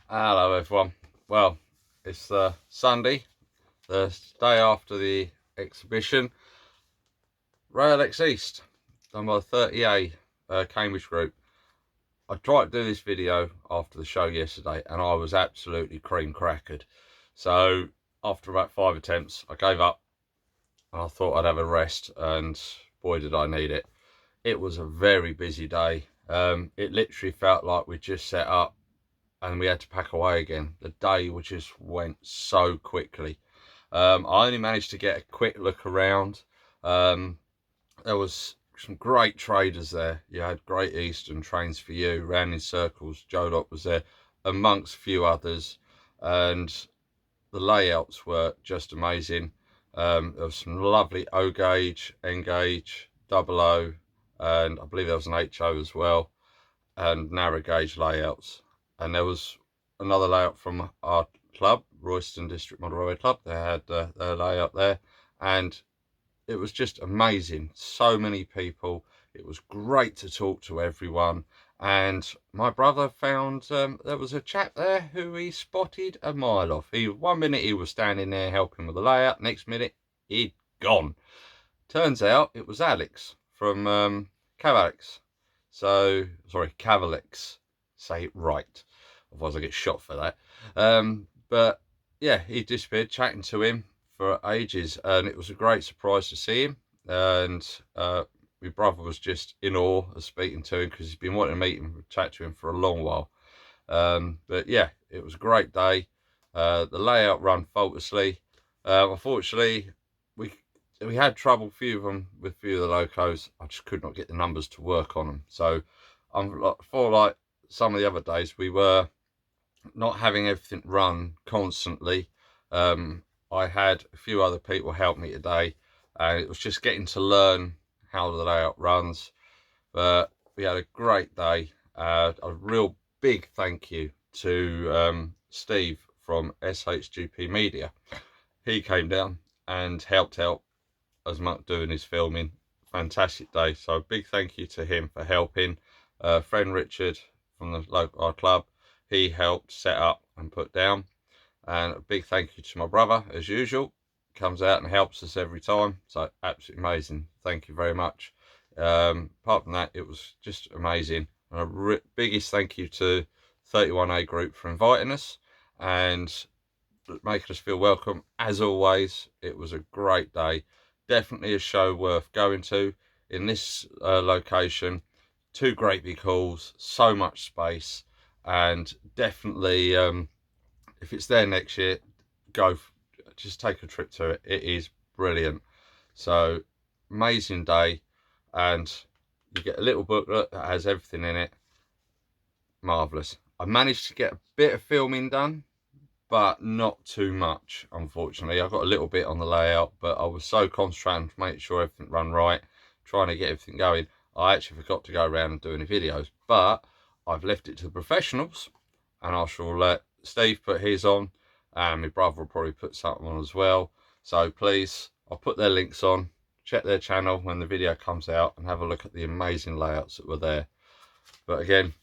Hello everyone. Well, it's Sunday, the day after the exhibition. Railex East, done by the 30A Cambridge group. I tried to do this video after the show yesterday and I was absolutely cream crackered. So after about 5 attempts, I gave up and I thought I'd have a rest, and boy did I need it. It was a very busy day. It literally felt like we just set up and we had to pack away again. The day just went so quickly. I only managed to get a quick look around. There was some great traders there. You had Great Eastern, Trains for You, ran in circles. Joe Locke was there, amongst a few others, and the layouts were just amazing. There was some lovely O gauge, N gauge, double O, and I believe there was an HO as well, and narrow gauge layouts. And there was another layout from our club, Royston District Model Railway Club. They had their layout there, and it was just amazing. So many people. It was great to talk to everyone. And my brother found there was a chap there who he spotted a mile off. 1 minute he was standing there helping with the layout, next minute he'd gone. Turns out it was Alex from Cavalex. So, sorry, Cavalex. Say it right. Otherwise I get shot for that. But yeah, he disappeared, chatting to him for ages. And it was a great surprise to see him. And my brother was just in awe of speaking to him because he's been wanting to meet him, chat to him for a long while. But yeah, it was a great day. The layout ran faultlessly. Unfortunately, we had trouble with a few of the locos. I just could not get the numbers to work on them. So for like some of the other days, we were not having everything run constantly. I had a few other people help me today, and it was just getting to learn how the layout runs. But we had a great day. A real big thank you to Steve from SHGP Media. He came down and helped out as much doing his filming. Fantastic day. So a big thank you to him for helping. Friend Richard from the local club, he helped set up and put down. And a big thank you to my brother, as usual. Comes out and helps us every time. So absolutely amazing. Thank you very much. Apart from that, it was just amazing. And a biggest thank you to 31A Group for inviting us and making us feel welcome. As always, it was a great day. Definitely a show worth going to. In this location, 2 great big halls, so much space, and definitely if it's there next year, just take a trip to it. It is brilliant. So amazing day, and you get a little booklet that has everything in it. Marvelous. I managed to get a bit of filming done, but not too much, unfortunately. I got a little bit on the layout, but I was so concentrated to make sure everything ran right, trying to get everything going, I actually forgot to go around and do any videos. But I've left it to the professionals, and I shall let Steve put his on, and my brother will probably put something on as well. So please, I'll put their links on. Check their channel when the video comes out and have a look at the amazing layouts that were there. But again,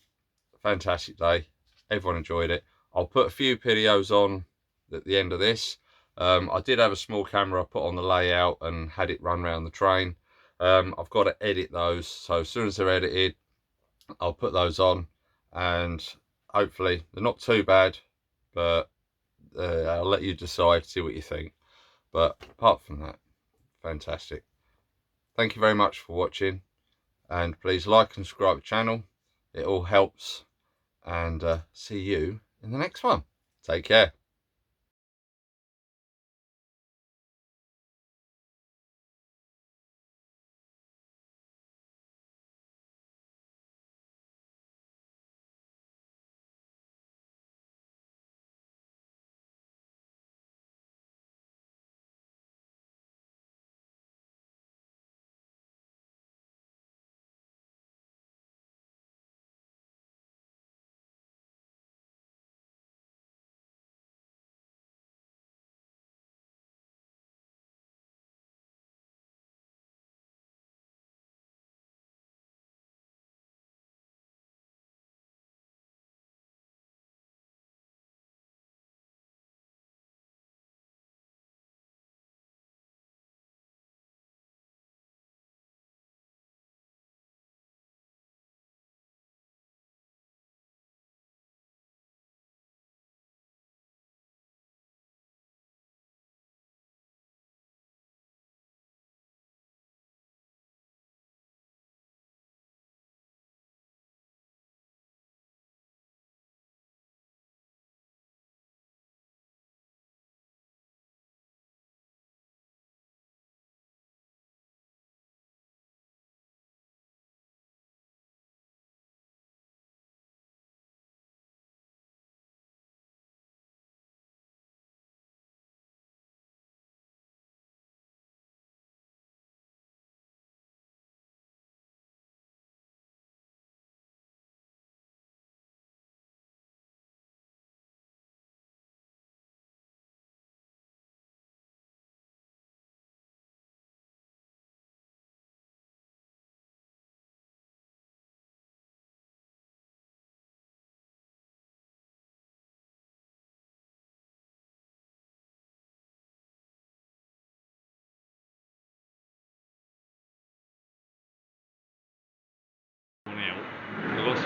fantastic day. Everyone enjoyed it. I'll put a few videos on at the end of this. I did have a small camera I put on the layout and had it run around the train. I've got to edit those, so as soon as they're edited, I'll put those on, and hopefully they're not too bad, but I'll let you decide, see what you think. But apart from that, fantastic. Thank you very much for watching, and please like and subscribe to the channel. It all helps, and see you in the next one. Take care.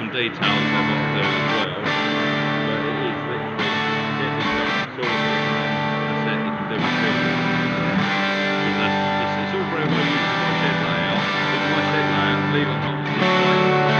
some details I've got to do as well, but it is literally getting stuff sorted. That's it, you can do with building. It's all very well using my shed layout, but my shed layout, believe it or not, is this way.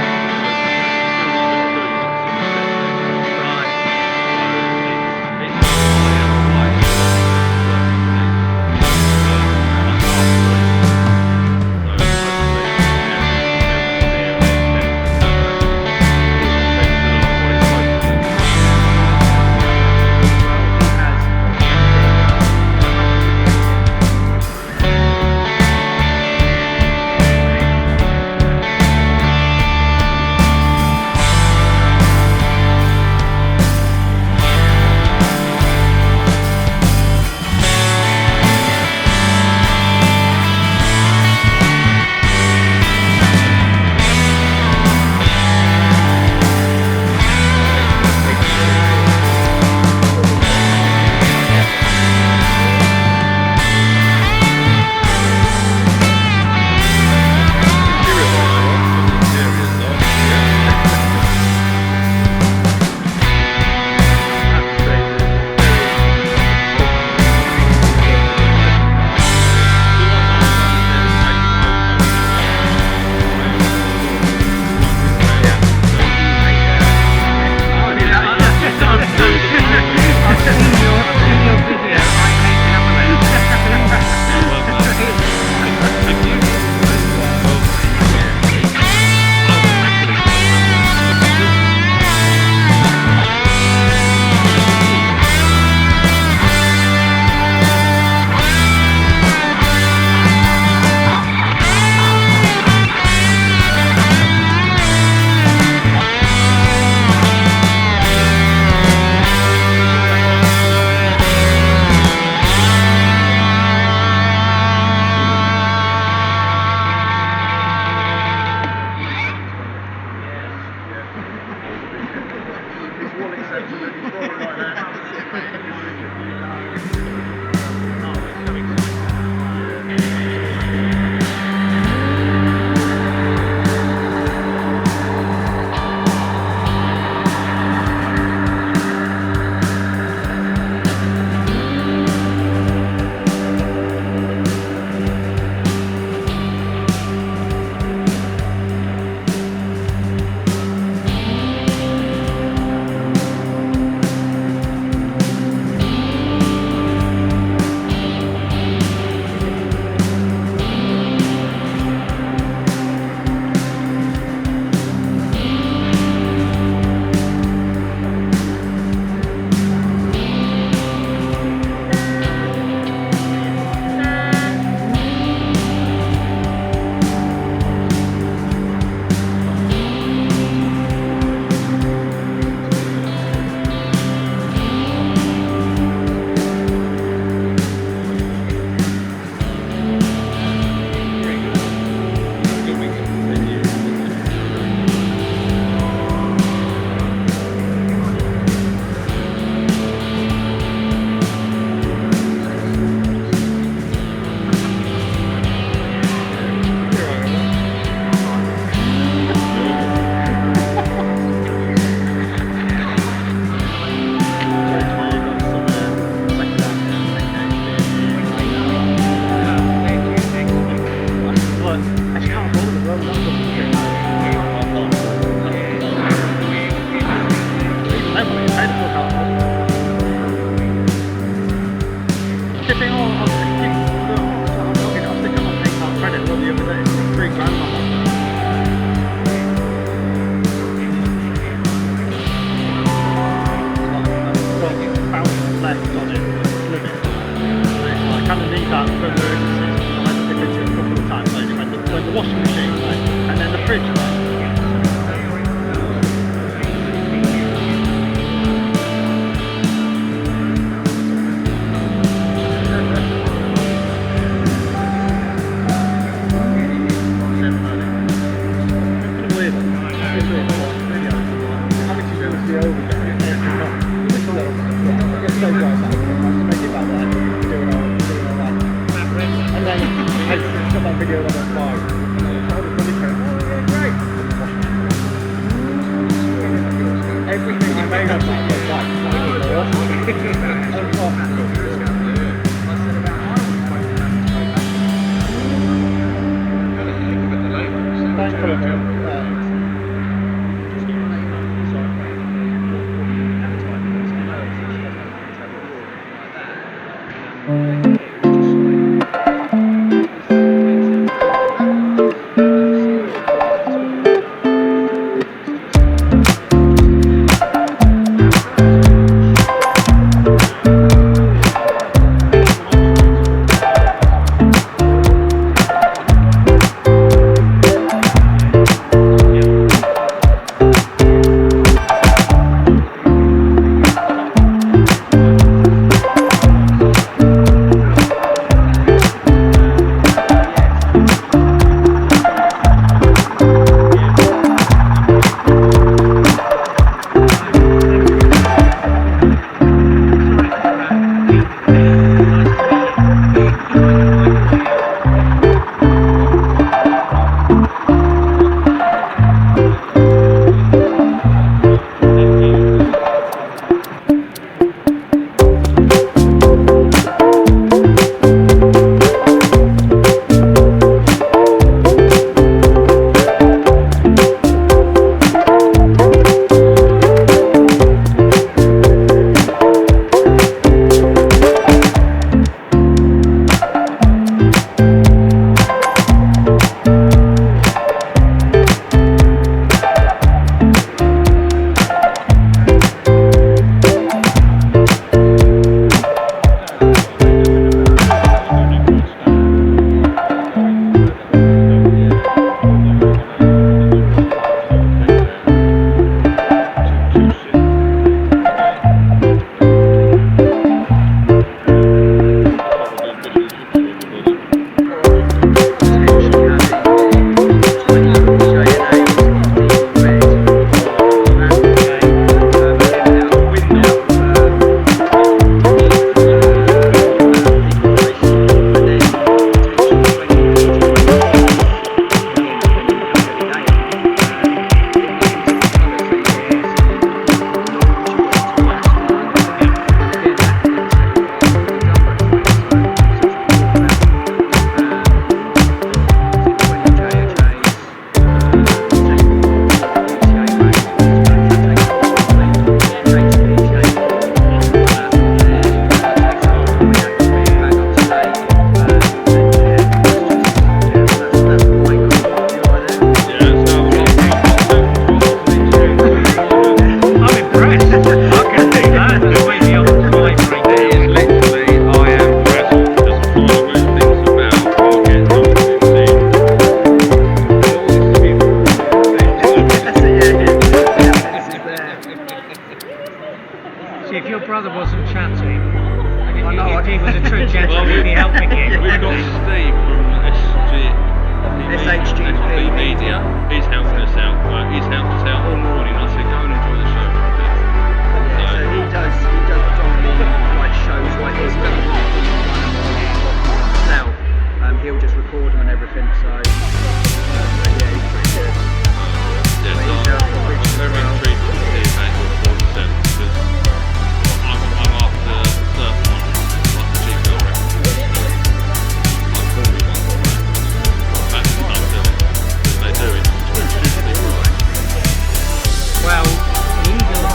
See, if your brother wasn't chatting, if he was a true gentleman, he'd be helping you. We've got Steve from SHGP Media. He's helping us out. He's helped us out all morning. I said, go and enjoy the show. Yeah, so he does predominantly like shows like this, but he doesn't run them himself. He'll just record them and everything. So yeah, he's pretty good. Yeah, But so he's helped the bridge I'm as very well. intrigued to see if that will fall percent because I'm after surf one, like the cheap girl record. I'm 41 for that. That's what I'm doing. They do it too stupidly right. Well, the eagle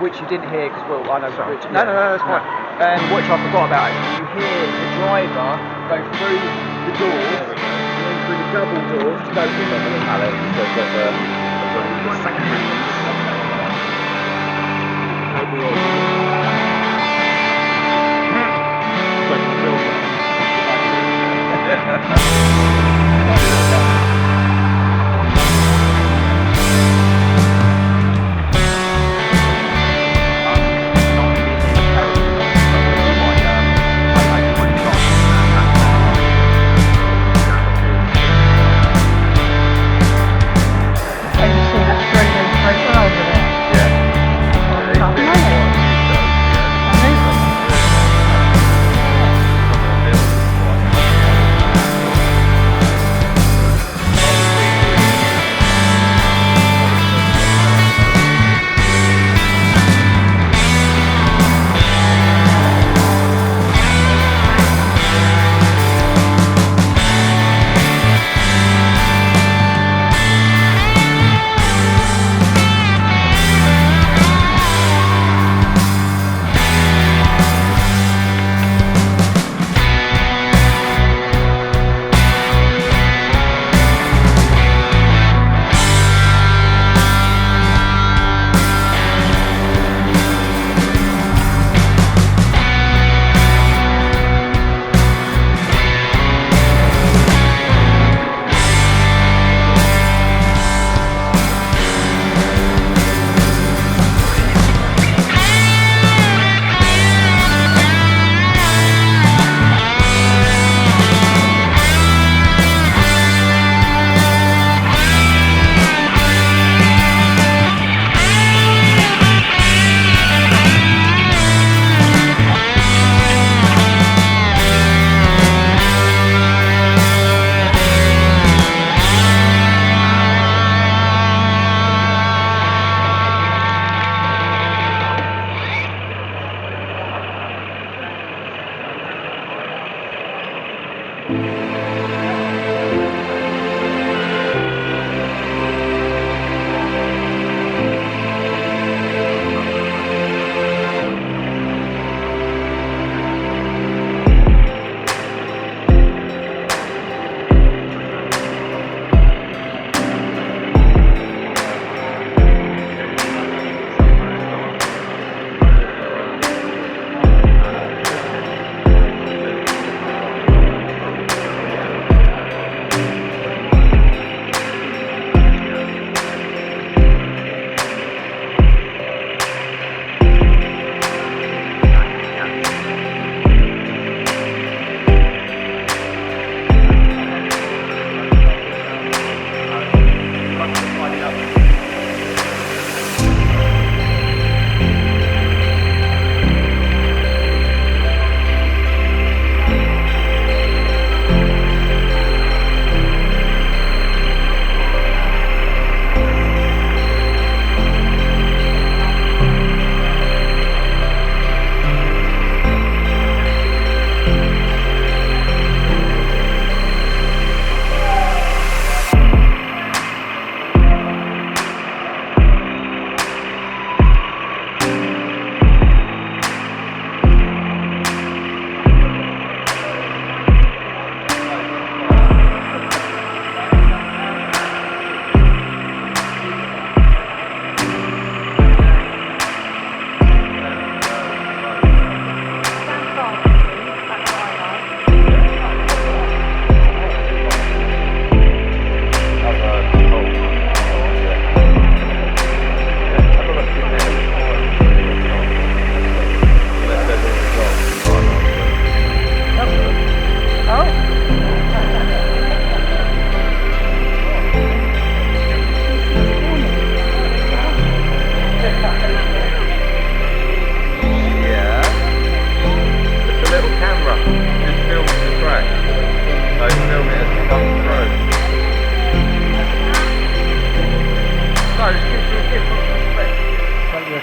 which you didn't hear because well, I know which. No, that's fine. Which I forgot about actually. You hear the driver go through the doors and then through the double doors to go into the pallet. So it's the second entrance.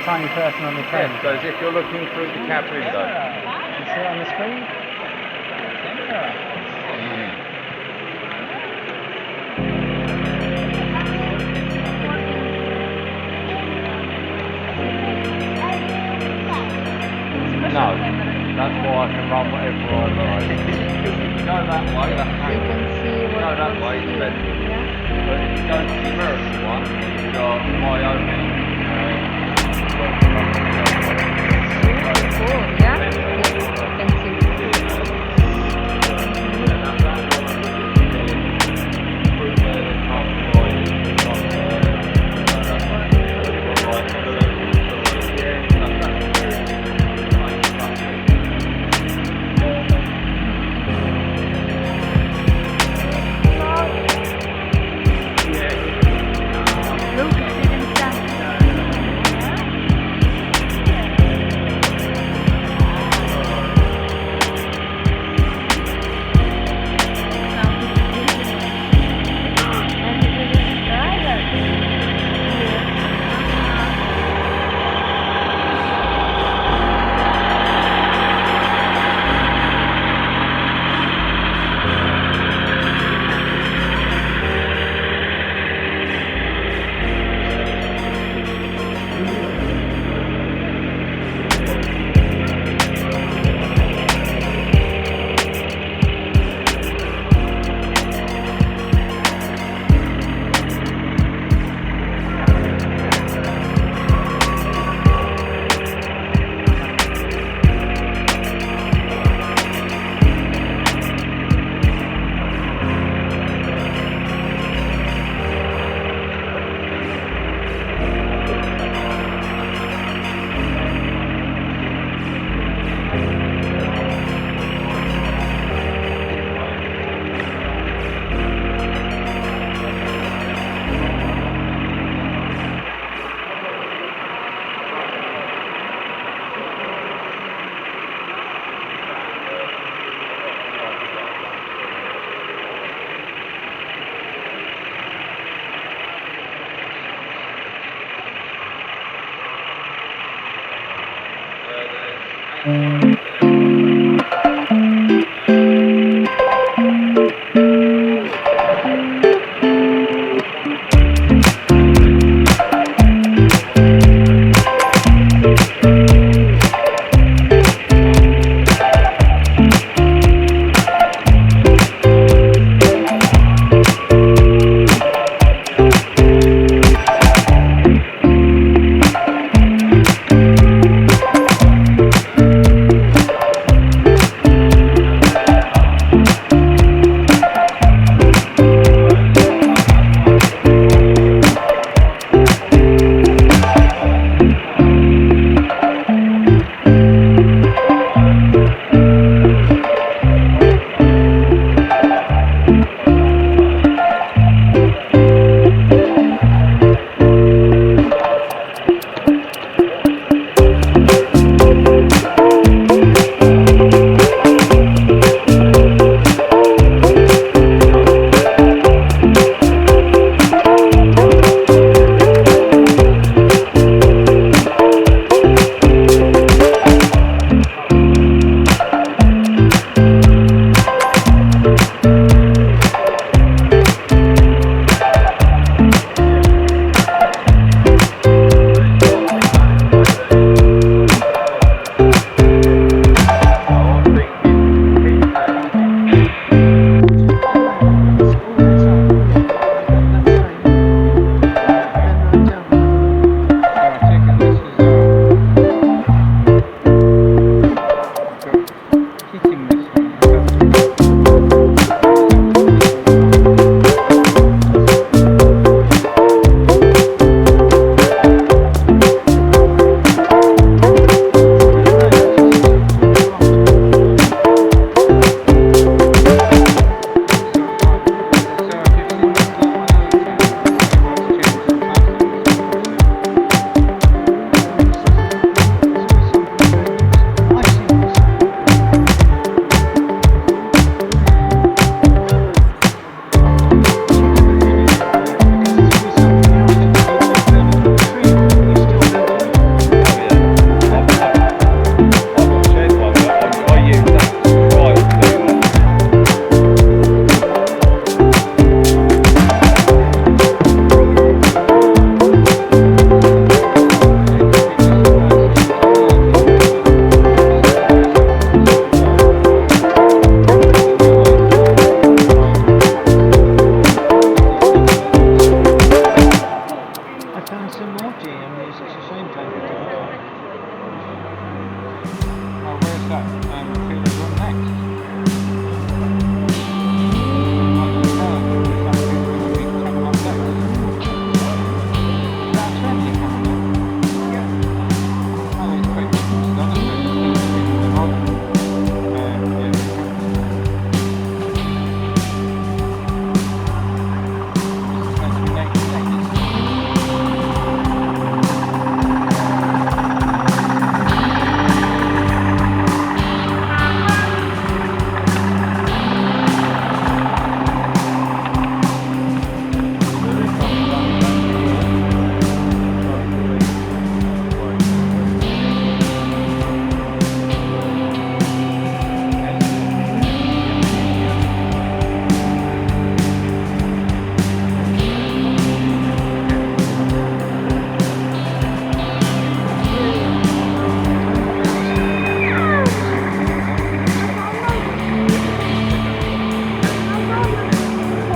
tiny person on the train. Yeah, so as if you're looking through the cab window. You see it on the screen? that's why I can run whatever I like. Because if you go that way, that's You can see what go that way, it's here. bedroom. Yeah. But if you go to the American one, you've got Wyoming. Cool, yeah? Yeah, you can see. Look, you can stand.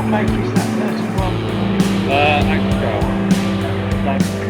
make is that 31? Anchor scale.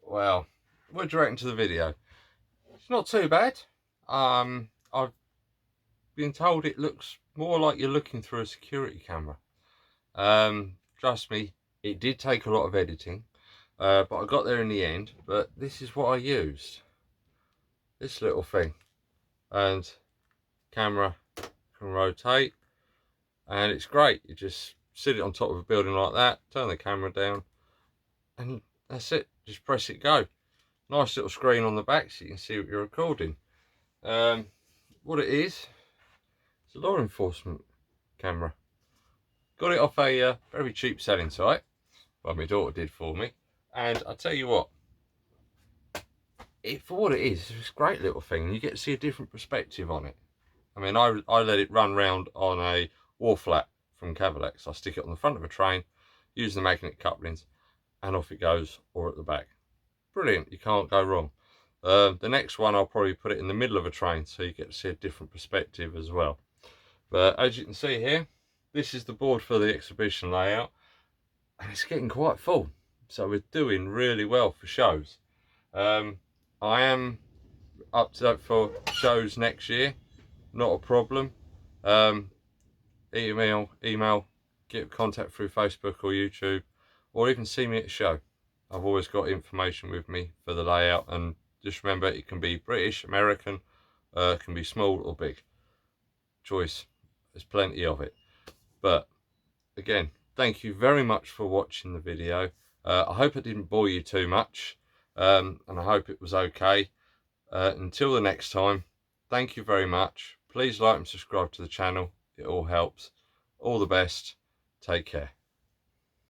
Well, what do you reckon to the video? It's not too bad. I've been told it looks more like you're looking through a security camera. Trust me, it did take a lot of editing, but I got there in the end. But this is what I used. This little thing, and camera can rotate, and it's great. You just sit it on top of a building like that, turn the camera down, and that's it. Just press it go. Nice little screen on the back so you can see what you're recording. What it is, it's a law enforcement camera. Got it off a very cheap selling site. Well, my daughter did for me, and I tell you what, for what it is, it's a great little thing. You get to see a different perspective on it. I mean, I let it run round on a wall flat from Cavalex. I stick it on the front of a train, use the magnet couplings, and off it goes, or at the back. Brilliant, you can't go wrong. The next one, I'll probably put it in the middle of a train so you get to see a different perspective as well. But as you can see here, this is the board for the exhibition layout, and it's getting quite full. So we're doing really well for shows. I am up to date for shows next year, not a problem. Email, get contact through Facebook or YouTube, or even see me at a show. I've always got information with me for the layout, and just remember, it can be British, American, can be small or big. Choice, there's plenty of it. But again, thank you very much for watching the video. I hope it didn't bore you too much, and I hope it was okay. Until the next time, thank you very much. Please like and subscribe to the channel, it all helps. All the best, take care.